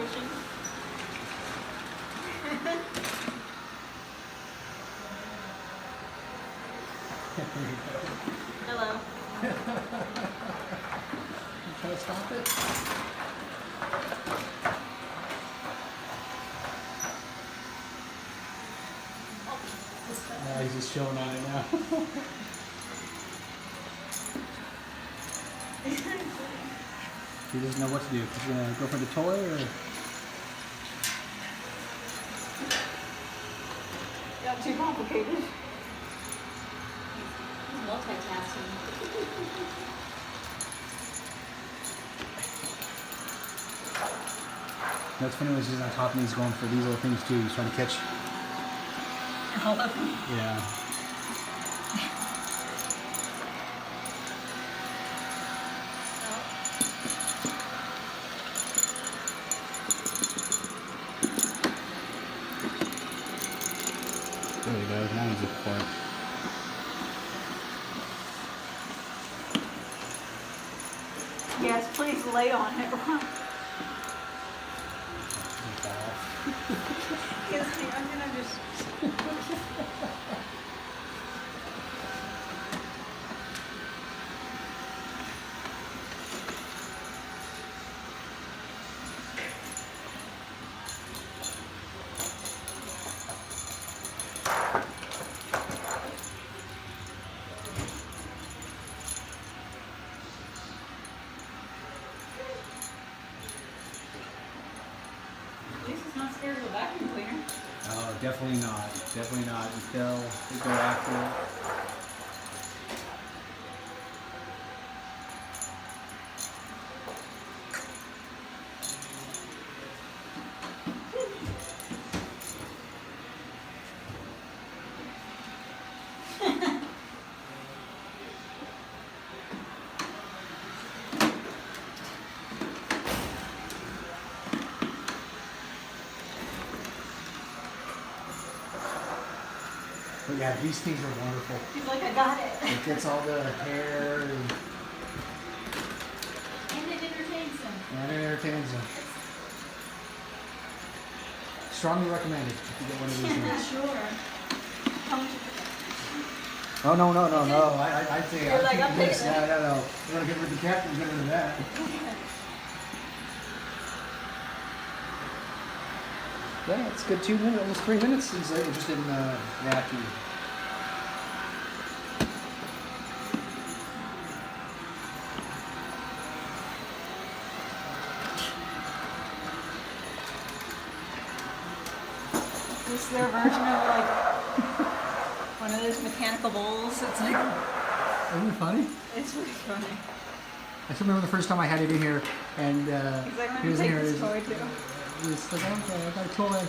pushing. Hello. You try to stop it? No, he's just chilling on it now. He doesn't know what to do. He's gonna go for the toy or? Got too complicated. He's multitasking. That's funny when he's on top and he's going for these little things too. He's trying to catch. All of them. Yeah. There we go. Now he's looking for it. Yes, please lay on it. Yes, I'm gonna just. At least it's not scared of a vacuum cleaner. Oh, definitely not. Definitely not. Until we go after it. But yeah, these things are wonderful. He's like, I got it. It gets all the hair and And it entertains him. it entertains them. Strongly recommended if you get one of these things. Sure. How much? Oh no. I'd say You're like, keep I'm this. taking it. No. You want to get rid of the cat? Get rid of that. Yeah, it's good 2 minutes, almost 3 minutes. He's just in wacky. This is their version of like one of those mechanical bowls. It's like, Isn't it funny? it's really funny. I still remember the first time I had it in here, and He's like, he let was me in take here. this toy too. He was like, okay, I got a toy.